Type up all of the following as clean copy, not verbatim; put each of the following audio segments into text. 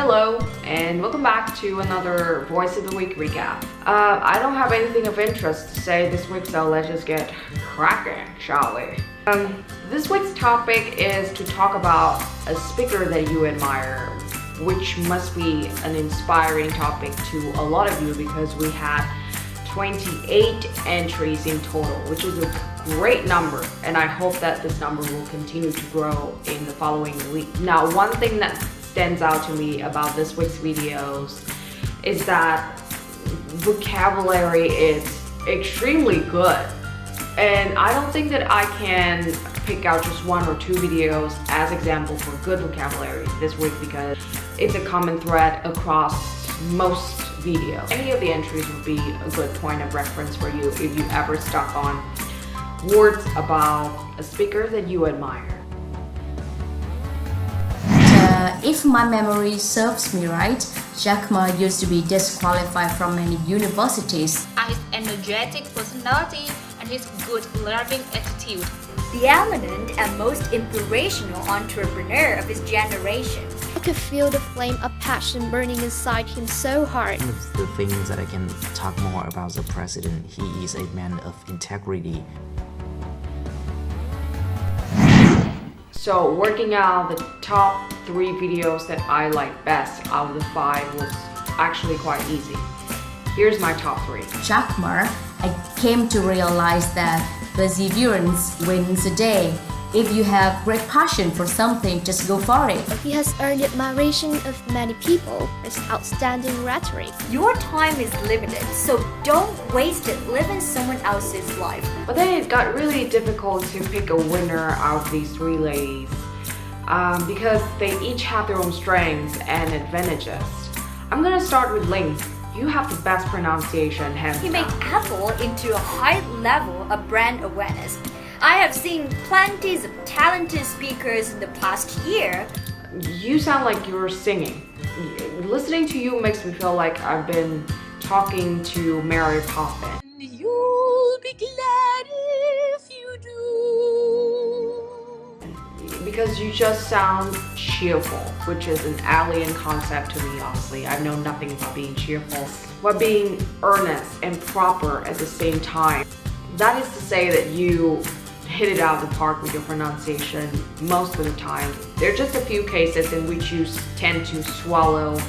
Hello, and welcome back to another Voice of the Week recap. I don't have anything of interest to say this week, so let's just get cracking, shall we? This week's topic is to talk about a speaker that you admire, which must be an inspiring topic to a lot of you because we had 28 entries in total, which is a great number, and I hope that this number will continue to grow in the following week. Now, one thing that stands out to me about this week's videos is that vocabulary is extremely good, and I don't think that I can pick out just one or two videos as example for good vocabulary this week because it's a common thread across most videos. Any of the entries would be a good point of reference for you if you ever stuck on words about a speaker that you admire. If my memory serves me right, Jack Ma used to be disqualified from many universities. His energetic personality and his good learning attitude. The eminent and most inspirational entrepreneur of his generation. I could feel the flame of passion burning inside him so hard. One of the things that I can talk more about the president, he is a man of integrity. So working out the top 3 videos that I like best out of the 5 was actually quite easy. Here's my top 3. Jack Ma, I came to realize that perseverance wins the day. If you have great passion for something, just go for it. He has earned the admiration of many people for his outstanding rhetoric. Your time is limited, so don't waste it living someone else's life. But then it got really difficult to pick a winner out of these 3 ladies because they each have their own strengths and advantages. I'm gonna start with Lĩnh. You have the best pronunciation, hands He down. made Apple into a high level of brand awareness. I have seen plenty of talented speakers in the past year. You sound like you're singing. Listening to you makes me feel like I've been talking to Mary Poppins. You'll be glad if you do. Because you just sound cheerful, which is an alien concept to me, honestly. I know nothing about being cheerful, but being earnest and proper at the same time. That is to say that you hit it out of the park with your pronunciation most of the time. There are just a few cases in which you tend to swallow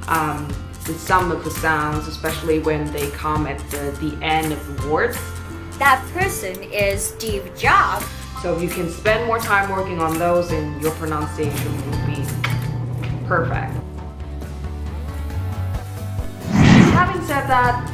some of the sounds, especially when they come at the end of the words. That person is Steve Jobs. So if you can spend more time working on those, then your pronunciation will be perfect. Having said that,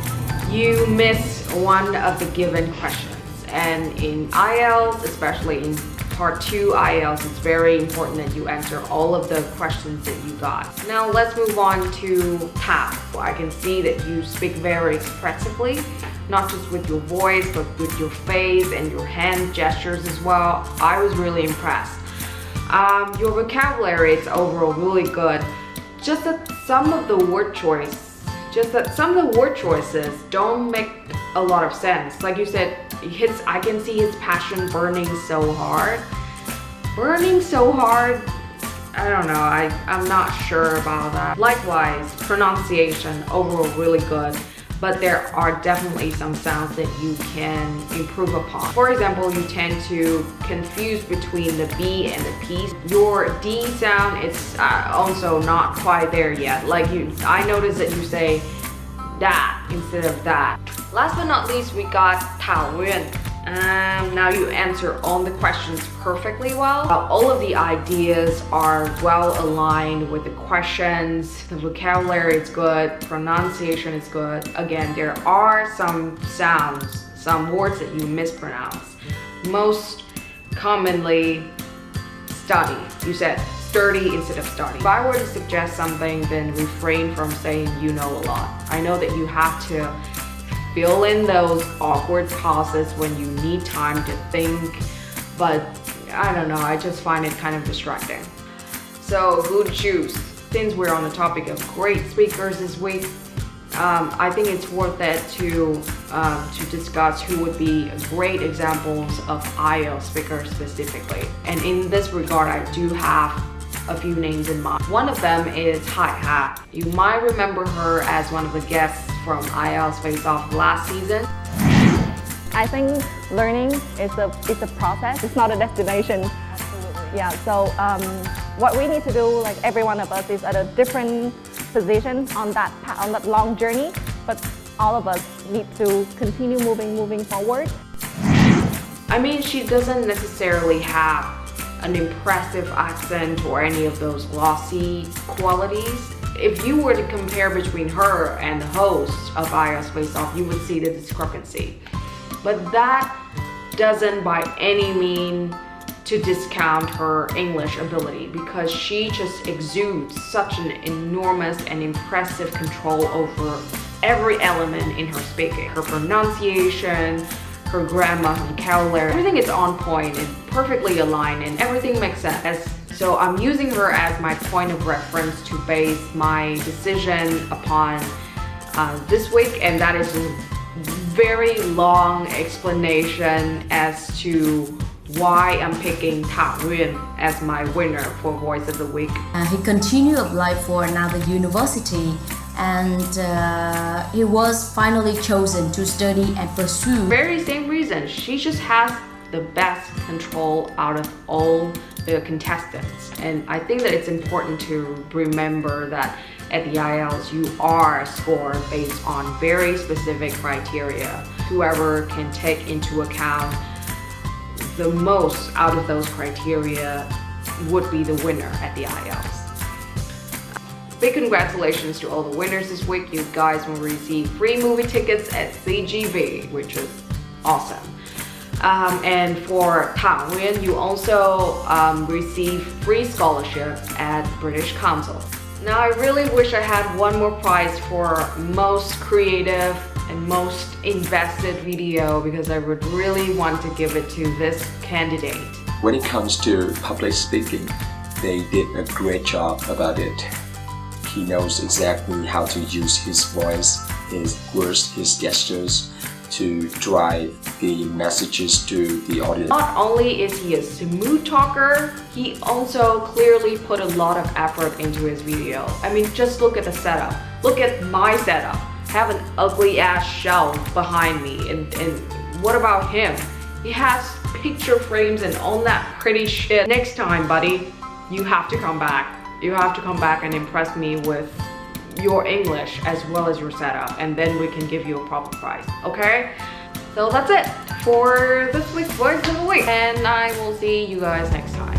you missed one of the given questions. And in IELTS, especially in part 2 IELTS, it's very important that you answer all of the questions that you got. Now let's move on to how. I can see that you speak very expressively, not just with your voice, but with your face and your hand gestures as well. I was really impressed. Your vocabulary is overall really good. Just that some of the word choices don't make a lot of sense. Like you said, I can see his passion burning so hard. Burning so hard? I don't know, I'm not sure about that. Likewise, pronunciation overall really good, but there are definitely some sounds that you can improve upon. For example, you tend to confuse between the B and the P. Your D sound is also not quite there yet. Like I noticed that you say that instead of that. Last but not least, we got 讨论. Now you answer all the questions perfectly well. All of the ideas are well aligned with the questions. The vocabulary is good, pronunciation is good. Again, there are some sounds, some words that you mispronounce. Most commonly, study. You said sturdy instead of study. If I were to suggest something, then refrain from saying you know a lot. I know that you have to fill in those awkward pauses when you need time to think, but I don't know, I just find it kind of distracting. So who to choose? Since we're on the topic of great speakers this week, I think it's worth it to discuss who would be great examples of IELTS speakers specifically. And in this regard, I do have a few names in mind. One of them is Ha. You might remember her as one of the guests from IELTS Face-Off last season. I think learning is a process. It's not a destination. Absolutely. Yeah. So what we need to do, like every one of us, is at a different position on that long journey. But all of us need to continue moving forward. I mean, she doesn't necessarily have an impressive accent or any of those glossy qualities. If you were to compare between her and the host of IELTS Face-Off, you would see the discrepancy. But that doesn't by any means to discount her English ability, because she just exudes such an enormous and impressive control over every element in her speaking. Her pronunciation, her grammar, her vocabulary, everything is on point and perfectly aligned and everything makes sense. So I'm using her as my point of reference to base my decision upon this week, and that is a very long explanation as to why I'm picking Nguyen as my winner for Voice of the Week. He continued to apply for another university, and he was finally chosen to study and pursue. Very same reason. She just has the best control out of all the contestants. And I think that it's important to remember that at the IELTS, you are scored based on very specific criteria. Whoever can take into account the most out of those criteria would be the winner at the IELTS. Big congratulations to all the winners this week. You guys will receive free movie tickets at CGV, which is awesome. And for Nguyen, you also receive free scholarship at British Council. Now I really wish I had one more prize for most creative and most invested video, because I would really want to give it to this candidate. When it comes to public speaking, they did a great job about it. He knows exactly how to use his voice, his words, his gestures to drive the messages to the audience. Not only is he a smooth talker, he also clearly put a lot of effort into his video. I mean, just look at the setup. Look at my setup. I have an ugly ass shelf behind me, and what about him? He has picture frames and all that pretty shit. Next time, buddy, you have to come back. You have to come back and impress me with your English as well as your setup, and then we can give you a proper prize, okay? So that's it for this week's Voice of the Week, and I will see you guys next time.